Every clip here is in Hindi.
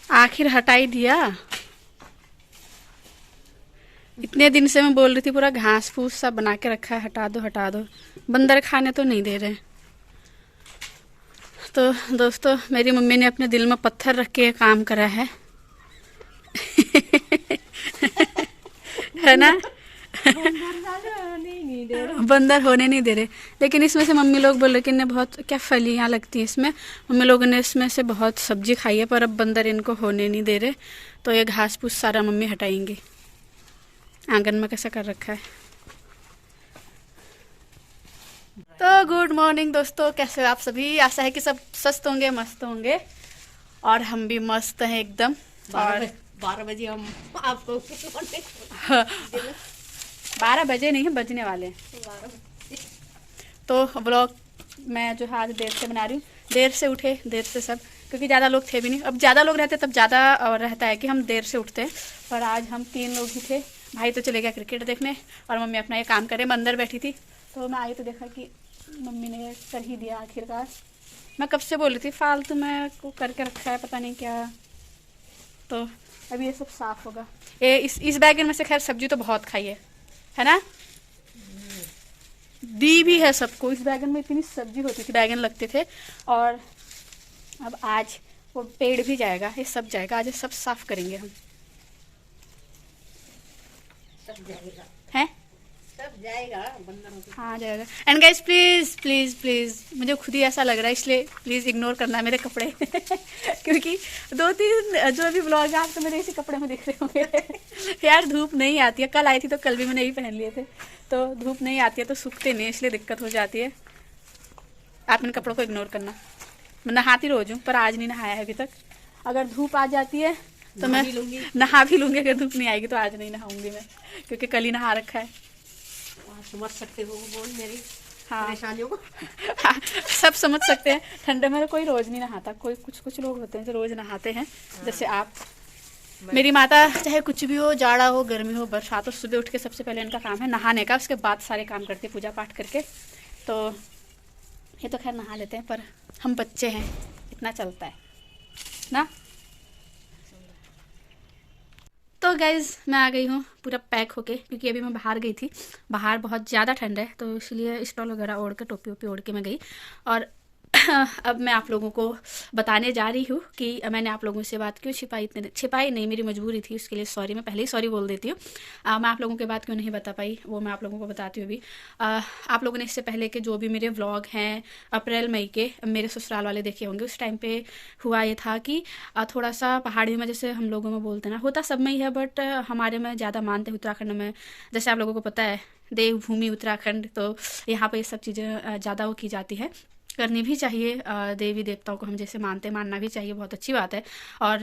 आखिर हटा ही दिया। इतने दिन से मैं बोल रही थी पूरा घास फूस सब बना के रखा है, हटा दो हटा दो। बंदर खाने तो नहीं दे रहे। तो दोस्तों मेरी मम्मी ने अपने दिल में पत्थर रख के काम करा है। है ना। बंदर होने नहीं दे रहे। लेकिन इसमें से मम्मी लोग बोल रहे कि इन्हें बहुत क्या फलियाँ लगती हैं इसमें। मम्मी लोगों ने इसमें से बहुत सब्जी खाई है, पर अब बंदर इनको होने नहीं दे रहे। तो ये घास फूस सारा मम्मी हटाएंगी। आंगन में कैसा कर रखा है। तो गुड मॉर्निंग दोस्तों, कैसे हो आप सभी। आशा है कि सब स्वस्थ होंगे, मस्त होंगे, और हम भी मस्त हैं एकदम। और 12 बजे हम आपको 12 बजे नहीं है, बजने वाले हैं। तो व्लॉग मैं जो है आज देर से बना रही हूँ। देर से उठे, देर से सब, क्योंकि ज़्यादा लोग थे भी नहीं। अब ज़्यादा लोग रहते तब ज़्यादा रहता है कि हम देर से उठते हैं, पर आज हम 3 लोग ही थे। भाई तो चले गया क्रिकेट देखने, और मम्मी अपना ये काम करे। मैं अंदर बैठी थी तो मैं आई तो देखा कि मम्मी ने कर ही दिया आखिरकार। मैं कब से बोल रही थी फालतू में को करके रखा है, पता नहीं क्या। तो अभी ये सब साफ़ होगा। ये इस बैगन में से खैर सब्जी तो बहुत खाई है ना। दी भी है सबको। इस बैगन में इतनी सब्जी होती थी, बैगन लगते थे। और अब आज वो पेड़ भी जाएगा, ये सब जाएगा। आज ये सब साफ करेंगे हम। सब जाएगा, हैं? सब जाएगा, बंदरों के। हाँ जाएगा। And guys please please please, मुझे खुद ही ऐसा लग रहा है, इसलिए प्लीज़ इग्नोर करना मेरे कपड़े। क्योंकि 2-3 जो भी ब्लॉग है आप तो मेरे इसी कपड़े में दिख रहे होंगे। यार धूप नहीं आती है। कल आई थी तो कल भी मैंने यही पहन लिए थे। तो धूप नहीं आती है तो सूखते नहीं, इसलिए दिक्कत हो जाती है। आप इन कपड़ों को इग्नोर करना। मैं नहाती रोज हूँ, पर आज नहीं नहाया है अभी तक। अगर धूप आ जाती है तो मैं नहा भी लूँगी। अगर धूप नहीं आएगी तो आज नहीं नहाऊंगी मैं, क्योंकि कल ही नहा रखा है। समझ सकते हो बोल मेरी हाँ परेशानियों को। हाँ, सब समझ सकते हैं। ठंडे में कोई रोज़ नहीं नहाता, कोई कुछ लोग होते हैं जो रोज़ नहाते हैं। जैसे आप। मेरी माता चाहे कुछ भी हो, जाड़ा हो, गर्मी हो, बरसात हो, सुबह उठ के सबसे पहले इनका काम है नहाने का। उसके बाद सारे काम करते, पूजा पाठ करके। तो ये तो खैर नहा लेते हैं, पर हम बच्चे हैं, इतना चलता है ना। तो गाइज़ मैं आ गई हूँ पूरा पैक होके, क्योंकि अभी मैं बाहर गई थी। बाहर बहुत ज़्यादा ठंड है, तो इसलिए स्टॉल वगैरह ओढ़ के, टोपी वोपी ओढ़ के मैं गई। और अब मैं आप लोगों को बताने जा रही हूँ कि मैंने आप लोगों से बात क्यों छिपाई नहीं, मेरी मजबूरी थी, उसके लिए सॉरी। मैं पहले ही सॉरी बोल देती हूँ। मैं आप लोगों के बात क्यों नहीं बता पाई, वो मैं आप लोगों को बताती हूँ अभी। आप लोगों ने इससे पहले के जो भी मेरे व्लॉग हैं अप्रैल मई के, मेरे ससुराल वाले देखे होंगे। उस टाइम पे हुआ ये था कि थोड़ा सा पहाड़ी में, जैसे हम लोगों में बोलते ना, होता सब में ही है, बट हमारे में ज़्यादा मानते हैं उत्तराखंड में। जैसे आप लोगों को पता है देवभूमि उत्तराखंड, तो यहाँ पर ये सब चीज़ें ज़्यादा वो की जाती है। करनी भी चाहिए, देवी देवताओं को हम जैसे मानते, मानना भी चाहिए, बहुत अच्छी बात है। और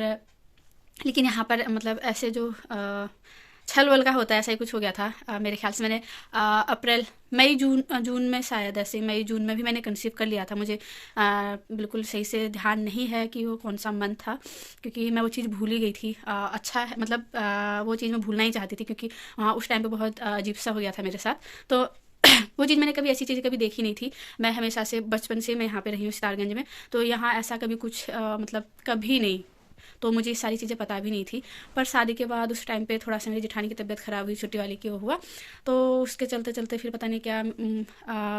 लेकिन यहाँ पर मतलब ऐसे जो छल वल का होता है, ऐसा ही कुछ हो गया था। मेरे ख्याल से मैंने अप्रैल मई जून में, शायद ऐसे मई जून में भी मैंने कंसीव कर लिया था। मुझे बिल्कुल सही से ध्यान नहीं है कि वो कौन सा मंथ था, क्योंकि मैं वो चीज़ भूल ही गई थी। अच्छा है, मतलब वो चीज़ मैं भूलना ही चाहती थी, क्योंकि वहाँ उस टाइम पे बहुत अजीब सा हो गया था मेरे साथ। तो वो चीज़ मैंने कभी ऐसी चीज़ें कभी देखी नहीं थी। मैं हमेशा से बचपन से मैं यहाँ पे रही हूँ सितारगंज में, तो यहाँ ऐसा कभी कुछ मतलब कभी नहीं। तो मुझे ये सारी चीज़ें पता भी नहीं थी। पर शादी के बाद उस टाइम पे थोड़ा सा मेरी जेठानी की तबीयत ख़राब हुई, छोटी वाली की वो हुआ, तो उसके चलते चलते फिर पता नहीं क्या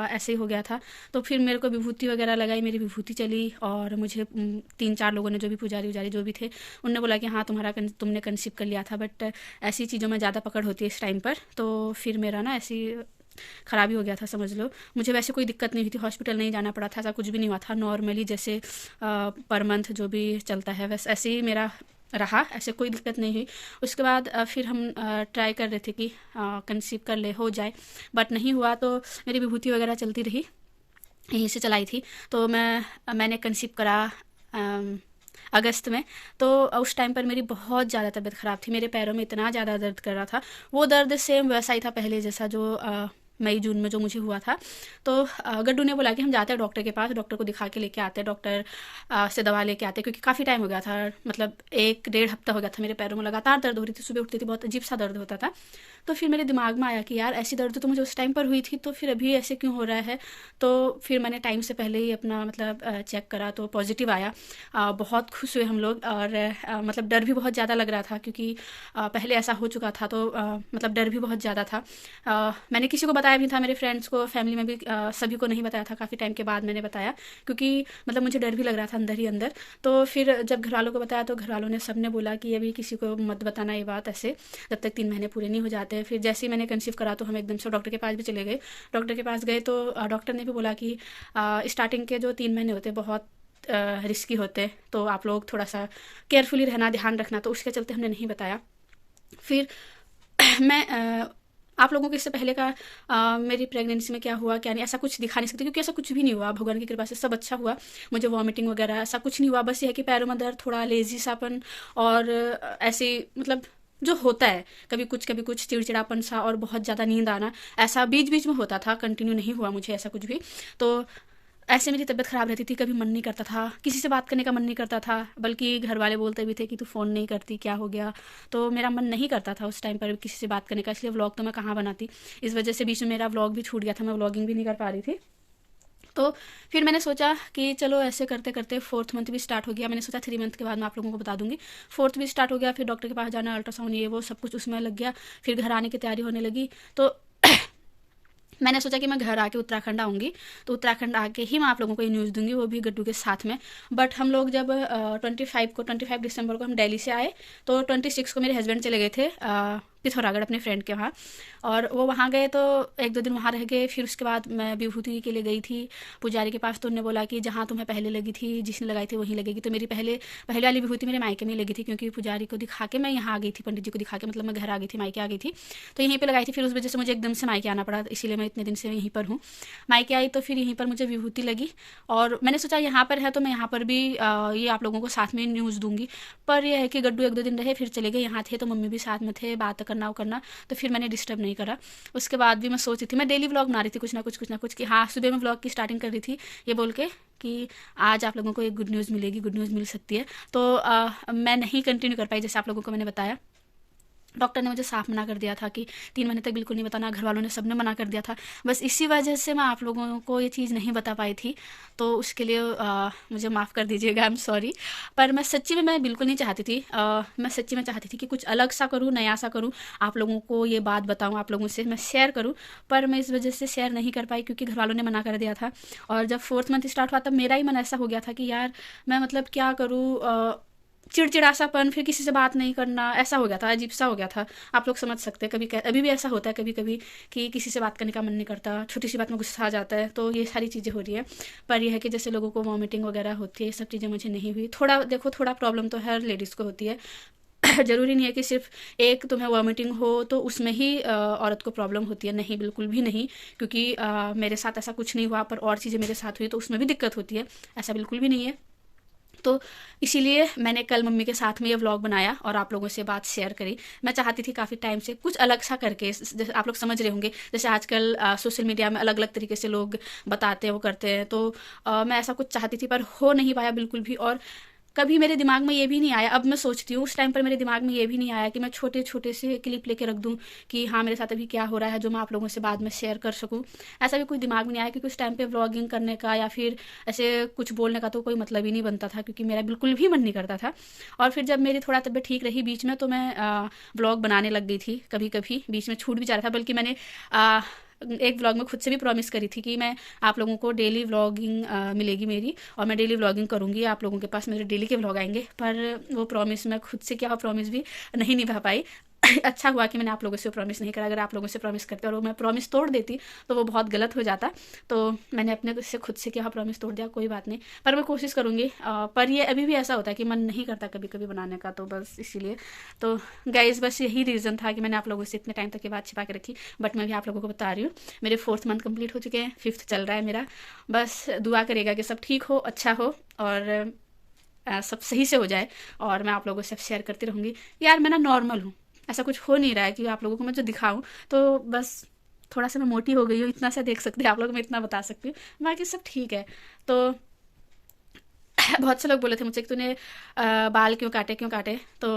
ऐसे ही हो गया था। तो फिर मेरे को विभूति वगैरह लगाई, मेरी विभूति चली, और मुझे 3-4 लोगों ने, जो भी पुजारी उजारी जो भी थे, उनने बोला कि हाँ तुमने कंसीव कर लिया था। बट ऐसी चीज़ों में ज़्यादा पकड़ होती है इस टाइम पर। तो फिर मेरा ना ऐसी ख़राबी हो गया था, समझ लो। मुझे वैसे कोई दिक्कत नहीं हुई थी, हॉस्पिटल नहीं जाना पड़ा था, ऐसा कुछ भी नहीं हुआ था। नॉर्मली जैसे पर मंथ जो भी चलता है वैसे ऐसे ही मेरा रहा, ऐसे कोई दिक्कत नहीं हुई। उसके बाद फिर हम ट्राई कर रहे थे कि कंसीव कर ले, हो जाए, बट नहीं हुआ। तो मेरी विभूति वगैरह चलती रही, यहीं से चलाई थी। तो मैंने कंसीव करा अगस्त में। तो उस टाइम पर मेरी बहुत ज़्यादा तबीयत ख़राब थी, मेरे पैरों में इतना ज़्यादा दर्द कर रहा था। वो दर्द सेम वैसा ही था पहले जैसा जो मई जून में जो मुझे हुआ था। तो गड्डू ने बोला कि हम जाते हैं डॉक्टर के पास, डॉक्टर को दिखा के लेके आते हैं, डॉक्टर से दवा लेके आते हैं, क्योंकि काफ़ी टाइम हो गया था, मतलब 1-1.5 हफ्ता हो गया था मेरे पैरों में लगातार दर्द हो रही थी, सुबह उठती थी बहुत अजीब सा दर्द होता था। तो फिर मेरे दिमाग में आया कि यार ऐसी दर्द तो मुझे उस टाइम पर हुई थी, तो फिर अभी ऐसे क्यों हो रहा है। तो फिर मैंने टाइम से पहले ही अपना मतलब चेक करा तो पॉजिटिव आया। बहुत खुश हुए हम लोग, और मतलब डर भी बहुत ज़्यादा लग रहा था, क्योंकि पहले ऐसा हो चुका था, तो मतलब डर भी बहुत ज़्यादा था। मैंने किसी को बताया भी था, मेरे फ्रेंड्स को, फैमिली में भी सभी को नहीं बताया था, काफ़ी टाइम के बाद मैंने बताया, क्योंकि मतलब मुझे डर भी लग रहा था अंदर ही अंदर। तो फिर जब घर वालों को बताया तो घर वालों ने, सब ने बोला कि अभी किसी को मत बताना ये बात ऐसे, जब तक 3 महीने पूरे नहीं हो जाते। फिर जैसे ही मैंने कंसीव करा तो हम एकदम से डॉक्टर के पास भी चले गए। डॉक्टर के पास गए तो डॉक्टर ने भी बोला कि स्टार्टिंग के जो 3 महीने होते बहुत रिस्की होते, तो आप लोग थोड़ा सा केयरफुली रहना, ध्यान रखना। तो उसके चलते हमने नहीं बताया। फिर मैं आप लोगों को इससे पहले का मेरी प्रेगनेंसी में क्या हुआ क्या नहीं ऐसा कुछ दिखा नहीं सकती, क्योंकि ऐसा कुछ भी नहीं हुआ, भगवान की कृपा से सब अच्छा हुआ। मुझे वॉमिटिंग वगैरह ऐसा कुछ नहीं हुआ, बस ये है कि पैरों में दर्द, थोड़ा लेजी सापन, और ऐसे मतलब जो होता है कभी कुछ चिड़चिड़ापन सा, और बहुत ज़्यादा नींद आना, ऐसा बीच बीच में होता था, कंटिन्यू नहीं हुआ मुझे ऐसा कुछ भी। तो ऐसे मेरी तबीयत ख़राब रहती थी, कभी मन नहीं करता था, किसी से बात करने का मन नहीं करता था, बल्कि घर वाले बोलते भी थे कि तू फ़ोन नहीं करती, क्या हो गया। तो मेरा मन नहीं करता था उस टाइम पर किसी से बात करने का, इसलिए व्लॉग तो मैं कहाँ बनाती। इस वजह से बीच में मेरा व्लॉग भी छूट गया था, मैं व्लॉगिंग भी नहीं कर पा रही थी। तो फिर मैंने सोचा कि चलो ऐसे करते करते 4th मंथ भी स्टार्ट हो गया। मैंने सोचा 3 मंथ के बाद मैं आप लोगों को बता दूंगी। 4th भी स्टार्ट हो गया, फिर डॉक्टर के पास जाना, अल्ट्रासाउंड, ये वो सब कुछ उसमें लग गया। फिर घर आने की तैयारी होने लगी, तो मैंने सोचा कि मैं घर आके उत्तराखंड आऊँगी, तो उत्तराखंड आके ही मैं आप लोगों को ये न्यूज़ दूंगी, वो भी गड्डू के साथ में। बट हम लोग जब 25 दिसंबर को हम दिल्ली से आए, तो 26 को मेरे हस्बैंड चले गए थे पिथौरागढ़ अपने फ्रेंड के वहाँ, और वो वहाँ गए तो 1-2 दिन वहाँ रह गए। फिर उसके बाद मैं विभूति के लिए गई थी पुजारी के पास, तो उन्होंने बोला कि जहाँ तुम्हें पहले लगी थी, जिसने लगाई थी वहीं लगेगी। तो मेरी पहले वाली विभूति मेरे मायके में लगी थी, क्योंकि पुजारी को दिखा के मैं यहाँ आ गई थी, पंडित जी को दिखा के, मतलब मैं घर आ गई थी, मायके आ गई थी, तो यहीं पर लगाई थी। फिर उस वजह से मुझे एकदम से मायके आना पड़ा, इसीलिए मैं इतने दिन से यहीं पर हूँ। मायके आई तो फिर यहीं पर मुझे विभूति लगी, और मैंने सोचा यहाँ पर है तो मैं यहाँ पर भी ये आप लोगों को साथ में न्यूज़ दूंगी। पर यह है कि गड्डू 1-2 दिन रहे, फिर चले गए। यहाँ थे तो मम्मी भी साथ में थे, बात करना वो करना, तो फिर मैंने डिस्टर्ब नहीं करा। उसके बाद भी मैं सोच रही थी, मैं डेली व्लॉग बना रही थी कुछ ना कुछ कि हाँ, सुबह में व्लॉग की स्टार्टिंग कर रही थी ये बोल के कि आज आप लोगों को एक गुड न्यूज़ मिलेगी, गुड न्यूज़ मिल सकती है। तो मैं नहीं कंटिन्यू कर पाई, जैसे आप लोगों को मैंने बताया। डॉक्टर ने मुझे साफ मना कर दिया था कि 3 महीने तक बिल्कुल नहीं बताना, घर वालों ने सबने मना कर दिया था। बस इसी वजह से मैं आप लोगों को ये चीज़ नहीं बता पाई थी, तो उसके लिए मुझे माफ़ कर दीजिएगा, आई एम सॉरी। पर मैं सच्ची में मैं बिल्कुल नहीं चाहती थी, मैं सच्ची में चाहती थी कि कुछ अलग सा करूँ, नया सा करूँ, आप लोगों को ये बात बताऊँ, आप लोगों से मैं शेयर करूँ। पर मैं इस वजह से शेयर नहीं कर पाई, क्योंकि घर वालों ने मना कर दिया था। और जब 4th मंथ स्टार्ट हुआ तब मेरा ही मन ऐसा हो गया था कि यार मैं मतलब क्या करूँ, चिड़चिड़ासापन, फिर किसी से बात नहीं करना, ऐसा हो गया था, अजीब सा हो गया था। आप लोग समझ सकते हैं, कभी अभी भी ऐसा होता है कभी कभी कि किसी से बात करने का मन नहीं करता, छोटी सी बात में गुस्सा आ जाता है। तो ये सारी चीज़ें हो रही है। पर यह है कि जैसे लोगों को वॉमिटिंग वगैरह होती है, ये सब चीज़ें मुझे नहीं हुई। थोड़ा देखो, थोड़ा प्रॉब्लम तो हर लेडीज़ को होती है। ज़रूरी नहीं है कि सिर्फ एक तुम्हें वॉमिटिंग हो तो उसमें ही औरत को प्रॉब्लम होती है, नहीं, बिल्कुल भी नहीं। क्योंकि मेरे साथ ऐसा कुछ नहीं हुआ, पर और चीज़ें मेरे साथ हुई तो उसमें भी दिक्कत होती है, ऐसा बिल्कुल भी नहीं है। तो इसीलिए मैंने कल मम्मी के साथ में ये व्लॉग बनाया और आप लोगों से बात शेयर करी। मैं चाहती थी काफ़ी टाइम से कुछ अलग सा करके, जैसे आप लोग समझ रहे होंगे, जैसे आजकल सोशल मीडिया में अलग अलग तरीके से लोग बताते हैं, वो करते हैं। तो मैं ऐसा कुछ चाहती थी, पर हो नहीं पाया बिल्कुल भी। और कभी मेरे दिमाग में ये भी नहीं आया, अब मैं सोचती हूँ, उस टाइम पर मेरे दिमाग में ये भी नहीं आया कि मैं छोटे छोटे से क्लिप लेके रख दूँ कि हाँ मेरे साथ अभी क्या हो रहा है, जो मैं आप लोगों से बाद में शेयर कर सकूँ। ऐसा भी कोई दिमाग में नहीं आया, क्योंकि उस टाइम पे व्लॉगिंग करने का या फिर ऐसे कुछ बोलने का तो कोई मतलब ही नहीं बनता था, क्योंकि मेरा बिल्कुल भी मन नहीं करता था। और फिर जब मेरी थोड़ा तबीयत ठीक रही बीच में, तो मैं व्लॉग बनाने लग गई थी। कभी कभी बीच में छूट भी जा रहा था, बल्कि मैंने एक व्लॉग में खुद से भी प्रॉमिस करी थी कि मैं आप लोगों को डेली व्लॉगिंग मिलेगी मेरी, और मैं डेली व्लॉगिंग करूँगी, आप लोगों के पास मेरे डेली के व्लॉग आएंगे। पर वो प्रॉमिस मैं खुद से क्या प्रॉमिस भी नहीं निभा पाई। अच्छा हुआ कि मैंने आप लोगों से प्रॉमिस नहीं करा। अगर आप लोगों से प्रॉमिस करते और वो मैं प्रॉमिस तोड़ देती तो वो बहुत गलत हो जाता। तो मैंने अपने से खुद से क्या प्रॉमिस तोड़ दिया, कोई बात नहीं, पर मैं कोशिश करूँगी। पर ये अभी भी ऐसा होता है कि मन नहीं करता कभी कभी बनाने का, तो बस इसीलिए। तो गाइस, बस यही रीज़न था कि मैंने आप लोगों से इतने टाइम तक ये बात छिपा के रखी। बट मैं भी आप लोगों को बता रही हूँ, मेरे 4th मंथ कंप्लीट हो चुके हैं, 5th चल रहा है मेरा। बस दुआ करेगा कि सब ठीक हो, अच्छा हो, और सब सही से हो जाए, और मैं आप लोगों से शेयर करती रहूँगी। यार मैं ना नॉर्मल हूँ, ऐसा कुछ हो नहीं रहा है कि आप लोगों को मैं जो दिखाऊं। तो बस थोड़ा सा मैं मोटी हो गई हूँ, इतना सा देख सकते हैं आप लोग, मैं इतना बता सकती हूँ, बाकी सब ठीक है। तो बहुत से लोग बोले थे मुझसे कि तूने बाल क्यों काटे। तो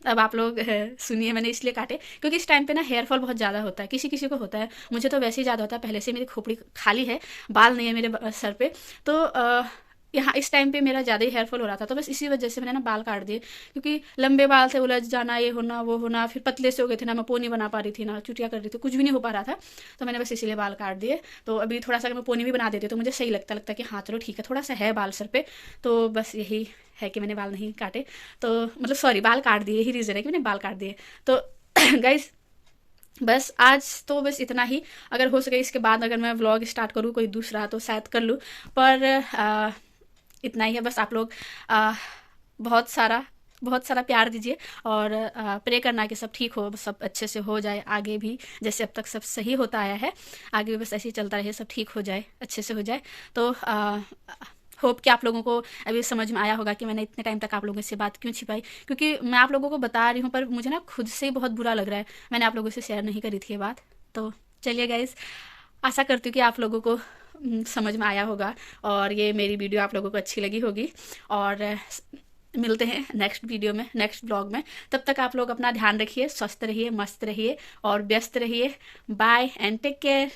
अब आप लोग सुनिए, मैंने इसलिए काटे क्योंकि इस टाइम पे ना हेयर फॉल बहुत ज़्यादा होता है, किसी किसी को होता है, मुझे तो वैसे ही ज़्यादा होता है, पहले से मेरी खोपड़ी खाली है, बाल नहीं है मेरे सर पे। तो यहाँ इस टाइम पे मेरा ज़्यादा ही हेयर फॉल हो रहा था, तो बस इसी वजह से मैंने ना बाल काट दिए, क्योंकि लंबे बाल से उलझ जाना, ये होना वो होना, फिर पतले से हो गए थे ना, मैं पोनी बना पा रही थी ना चुटिया कर रही थी, कुछ भी नहीं हो पा रहा था। तो मैंने बस इसीलिए बाल काट दिए। तो अभी थोड़ा सा अगर मैं पोनी भी बना देती हूँ तो मुझे सही लगता कि हाँ चलो ठीक है, थोड़ा सा है बाल सर पे। तो बस यही है कि मैंने बाल नहीं काटे, तो मतलब सॉरी बाल काट दिए, यही रीज़न है कि मैंने बाल काट दिए। तो गाइज बस आज तो बस इतना ही। अगर हो सके इसके बाद अगर मैं व्लॉग स्टार्ट करूँ कोई दूसरा तो शायद कर लूँ, पर इतना ही है बस। आप लोग बहुत सारा प्यार दीजिए और प्रे करना कि सब ठीक हो, सब अच्छे से हो जाए, आगे भी जैसे अब तक सब सही होता आया है, आगे भी बस ऐसे ही चलता रहे, सब ठीक हो जाए, अच्छे से हो जाए। तो होप कि आप लोगों को अभी समझ में आया होगा कि मैंने इतने टाइम तक आप लोगों से बात क्यों छिपाई, क्योंकि मैं आप लोगों को बता रही हूँ पर मुझे ना खुद से ही बहुत बुरा लग रहा है, मैंने आप लोगों से शेयर नहीं करी थी ये बात। तो चलिए गाइज, आशा करती हूँ कि आप लोगों को समझ में आया होगा और ये मेरी वीडियो आप लोगों को अच्छी लगी होगी। और मिलते हैं नेक्स्ट वीडियो में, नेक्स्ट ब्लॉग में। तब तक आप लोग अपना ध्यान रखिए, स्वस्थ रहिए, मस्त रहिए और व्यस्त रहिए। Bye and take care.